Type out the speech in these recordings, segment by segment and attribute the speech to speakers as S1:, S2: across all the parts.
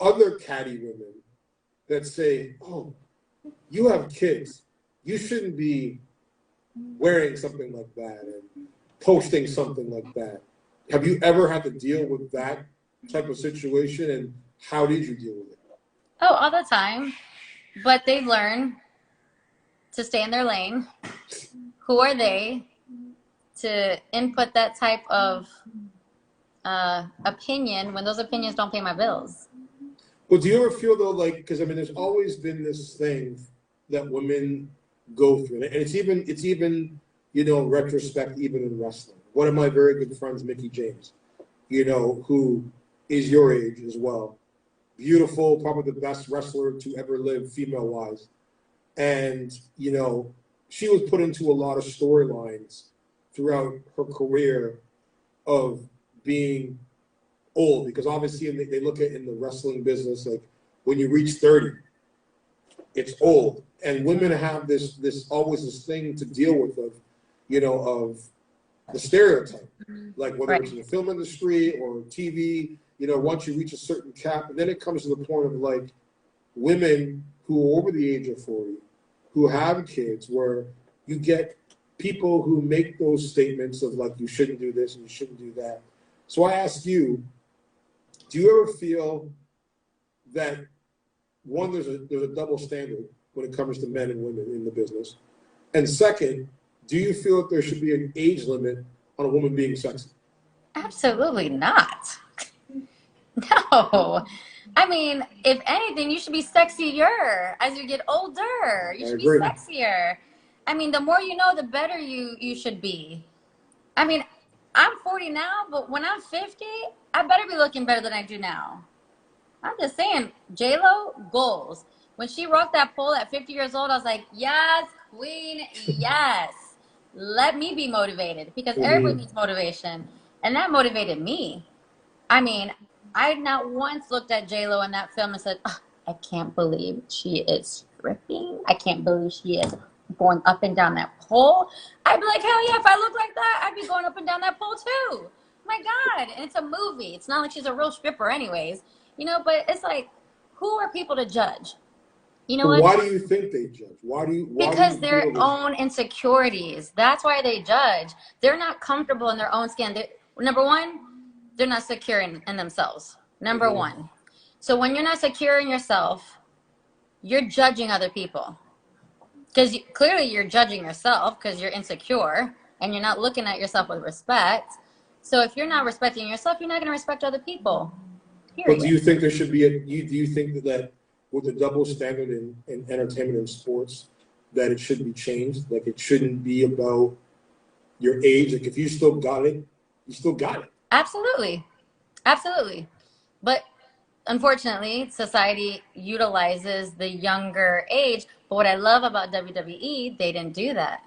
S1: other catty women that say, "Oh, you have kids. You shouldn't be wearing something like that and posting something like that." Have you ever had to deal with that type of situation, and how did you deal with it?
S2: Oh, all the time. But they've learned to stay in their lane. Who are they to input that type of opinion when those opinions don't pay my bills?
S1: Well, do you ever feel though, like, because I mean, there's always been this thing that women go through, and it's even retrospect, even in wrestling. One of my very good friends, Mickey James, who is your age as well, beautiful, probably the best wrestler to ever live, female wise, and she was put into a lot of storylines throughout her career of being old, because obviously they look at in the wrestling business, like when you reach 30, it's old, and women have this always this thing to deal with of the stereotype, like whether it's
S2: Right.
S1: in the film industry or TV. Once you reach a certain cap, and then it comes to the point of like women who are over the age of 40, who have kids, where you get people who make those statements of like, you shouldn't do this and you shouldn't do that. So I ask you, do you ever feel that, one, there's a double standard when it comes to men and women in the business? And second, do you feel that there should be an age limit on a woman being sexy?
S2: Absolutely not. No. I mean, if anything, you should be sexier as you get older. You
S1: I
S2: should be
S1: agree.
S2: sexier. I mean, the more you know, the better you should be. I mean, I'm 40 now, but when I'm 50, I better be looking better than I do now. I'm just saying, J-Lo, goals. When she rocked that pole at 50 years old, I was like, yes, queen, yes. Let me be motivated, because everybody
S1: Mm-hmm.
S2: needs motivation. And that motivated me. I mean, I not once looked at J-Lo in that film and said, "Oh, I can't believe she is stripping. I can't believe she is going up and down that pole." I'd be like, hell yeah, if I look like that, I'd be going up and down that pole too. My God. And it's a movie. It's not like she's a real stripper anyways. But it's like, who are people to judge? You know
S1: But
S2: what?
S1: why do you think they judge? Why do you
S2: Because
S1: feel
S2: their
S1: this?
S2: own insecurities. That's why they judge. They're not comfortable in their own skin. Number one, they're not secure in themselves. Number
S1: Mm-hmm.
S2: one. So when you're not secure in yourself, you're judging other people. Because clearly you're judging yourself because you're insecure and you're not looking at yourself with respect. So if you're not respecting yourself, you're not going to respect other people.
S1: But do
S2: Period.
S1: you think there should be do you think that with the double standard in entertainment and sports, that it should be changed? Like, it shouldn't be about your age. Like, if you still got it, you still got it.
S2: Absolutely. Absolutely. But unfortunately, society utilizes the younger age. But what I love about WWE, they didn't do that.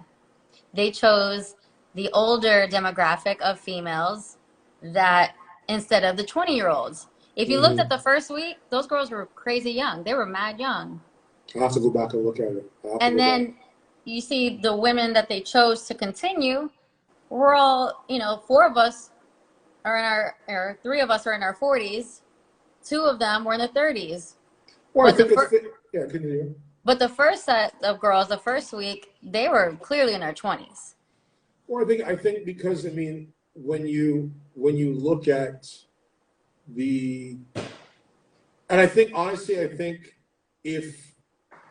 S2: They chose the older demographic of females that instead of the 20-year-olds. If you looked at
S1: Mm-hmm.
S2: the first week, those girls were crazy young. They were mad young.
S1: I have to go back and look at it. I have to
S2: And
S1: go back.
S2: then you see the women that they chose to continue, we're all, four of us are in or three of us are in our 40s. Two of them were in their 30s.
S1: Well, I
S2: But the
S1: think it's
S2: first
S1: fit. Yeah, continue.
S2: but the first set of girls, the first week, they were clearly in their 20s.
S1: Well, I think because I mean, when you look at the, and I think if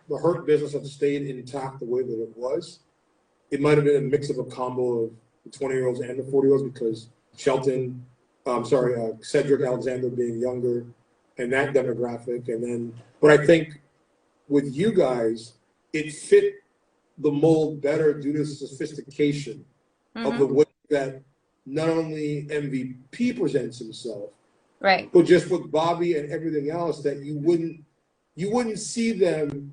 S1: the Hurt business had stayed intact the way that it was, it might have been a mix of a combo of the 20-year-olds and the 40-year-olds, because Shelton, Cedric Alexander being younger and that demographic. And then, but I think with you guys, it fit the mold better due to the sophistication of the
S2: Mm-hmm.
S1: way that not only MVP presents himself,
S2: Right.
S1: but just with Bobby and everything else, that you wouldn't see them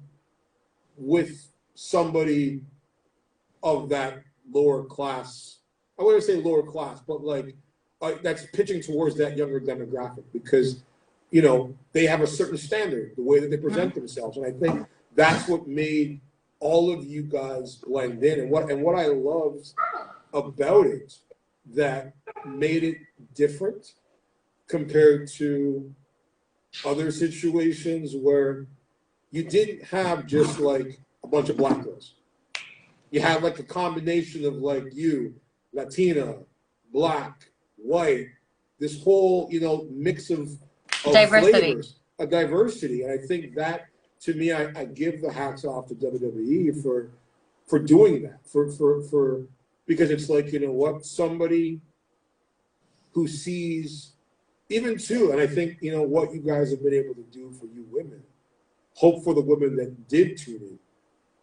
S1: with somebody of that lower class. I wouldn't say lower class, but like that's pitching towards that younger demographic, because they have a certain standard, the way that they present
S2: Mm-hmm.
S1: themselves, and I think that's what made all of you guys blend in. And what I loved about it that made it different compared to other situations where you didn't have just like a bunch of black girls. You had like a combination of like you, Latina, black, white, this whole, you know, mix of
S2: Diversity.
S1: flavors, a diversity. And I think that, to me, I give the hats off to WWE for doing that, for because it's like, you know what, somebody who sees, even too, and I think, you know, what you guys have been able to do for you women, hope for the women that did tune in,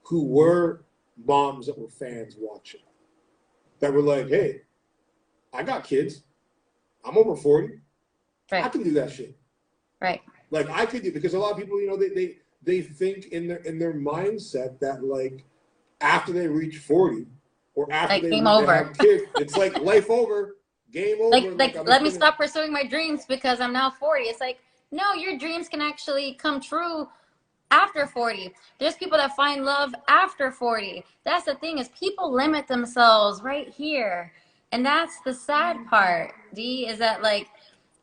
S1: who were moms that were fans watching, that were like, hey, I got kids. I'm over 40.
S2: Right.
S1: I can do that shit.
S2: Right.
S1: Like I could do, because a lot of people, you know, they think in their mindset that like after they reach 40 or after
S2: like
S1: they
S2: have
S1: kids, it's like life over, game over.
S2: Like let me stop pursuing my dreams because I'm now 40. It's like, no, your dreams can actually come true after 40. There's people that find love after 40. That's the thing, is people limit themselves right here. And that's the sad part, D, is that like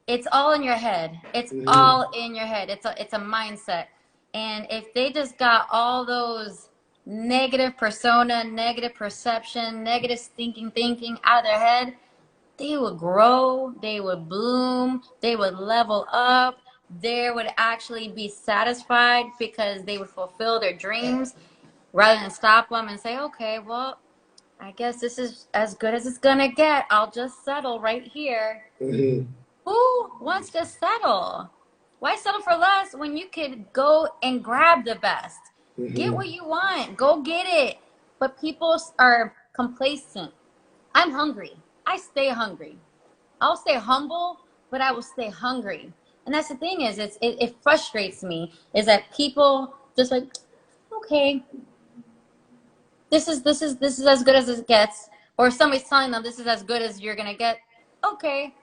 S2: it's all in your head. It's all in your head. It's a mindset. And if they just got all those negative persona, negative perception, negative thinking out of their head, they would grow, they would bloom, they would level up, they would actually be satisfied because they would fulfill their dreams rather than stop them and say, okay, well, I guess this is as good as it's gonna get. I'll just settle right here. Who wants to settle? Why settle for less when you could go and grab the best? Get what you want. Go get it. But people are complacent. I'm hungry. I stay hungry. I'll stay humble, but I will stay hungry. And that's the thing, is it frustrates me, is that people just like, okay, this is as good as it gets, or somebody's telling them this is as good as you're gonna get. Okay,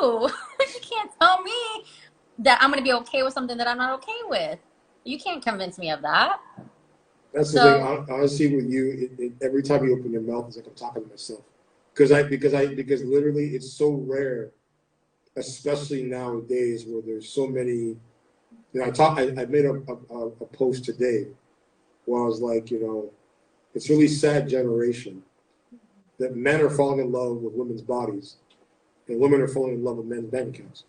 S2: no, you can't tell me that I'm gonna be okay with something that I'm not okay with. You can't convince me of that.
S1: That's the thing. Honestly, with you, every time you open your mouth, it's like I'm talking to myself. Because literally it's so rare, especially nowadays where there's so many. You know, I made a post today where I was like, you know, it's really sad generation that men are falling in love with women's bodies and women are falling in love with men's bank accounts.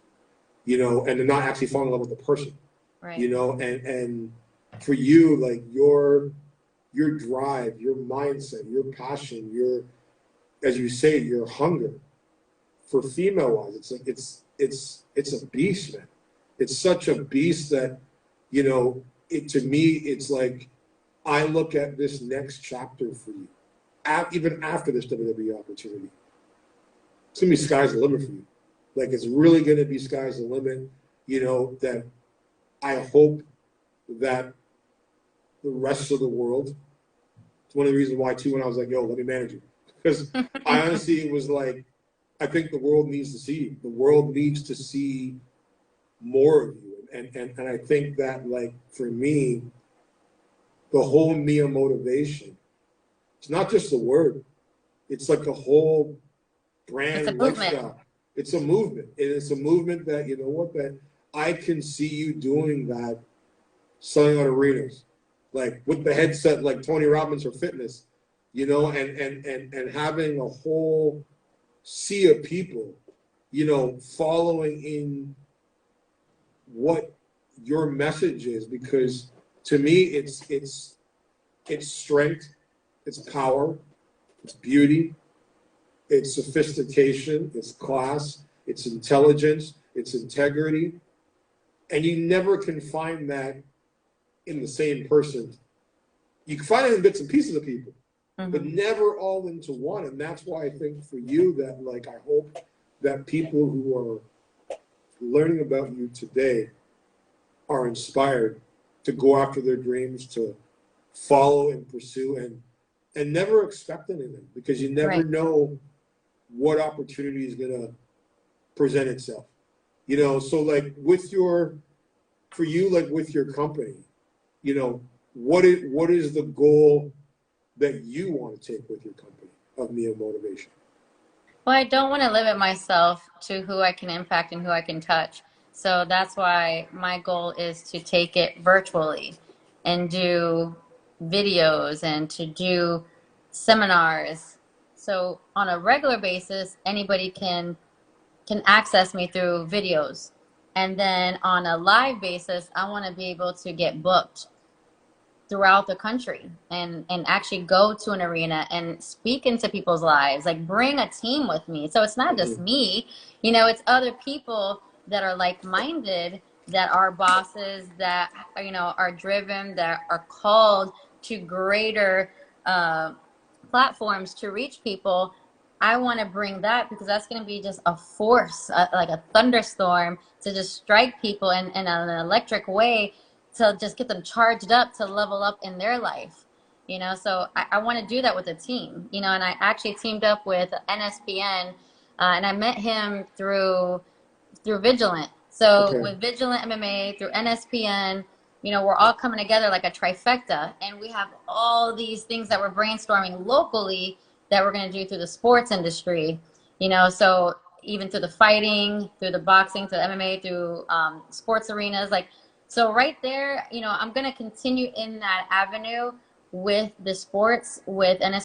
S1: You know, and they're not actually falling in love with the person.
S2: Right.
S1: You know, and for you, like your drive, your mindset, your passion, your, as you say, your hunger for female wise, it's like it's a beast, man. It's such a beast that, you know, to me, it's like I look at this next chapter for you, even after this WWE opportunity. It's gonna be sky's the limit for you. Like it's really gonna be sky's the limit. You know, that I hope that the rest of the world. It's one of the reasons why too, when I was like, yo, let me manage you. Because I honestly, it was like, I think the world needs to see you. The world needs to see more of you. And I think that, like, for me, the whole Mia motivation, it's not just a word. It's like a whole brand lifestyle. It's a movement. And it's a movement that, you know what, that I can see you doing that, selling out arenas, like with the headset, like Tony Robbins for fitness, you know, and having a whole sea of people, you know, following in what your message is, because to me it's strength, it's power, it's beauty, it's sophistication, it's class, it's intelligence, it's integrity, and you never can find that in the same person. You can find it in bits and pieces of people, but never all into one. And that's why I think for you that, like, I hope that people who are learning about you today are inspired to go after their dreams, to follow and pursue, and never expect anything, because you never know what opportunity is going to present itself. You know, so like for you, like with your company, you know, what is the goal that you want to take with your company of Mia Motivation?
S2: Well, I don't want to limit myself to who I can impact and who I can touch. So that's why my goal is to take it virtually and do videos and to do seminars. So on a regular basis, anybody can access me through videos. And then on a live basis, I want to be able to get booked throughout the country and actually go to an arena and speak into people's lives, like bring a team with me. So it's not just me, you know, it's other people that are like-minded, that are bosses, that, you know, are driven, that are called to greater platforms to reach people. I want to bring that because that's going to be just a force, like a thunderstorm to just strike people in an electric way, to just get them charged up to level up in their life. You know, so I want to do that with a team, you know, and I actually teamed up with NSPN, and I met him through Vigilant. So
S1: Okay.
S2: with Vigilant MMA, through NSPN, you know, we're all coming together like a trifecta, and we have all these things that we're brainstorming locally that we're going to do through the sports industry, you know, so even through the fighting, through the boxing, through MMA, through sports arenas, like, so right there, you know, I'm going to continue in that avenue with the sports, with NS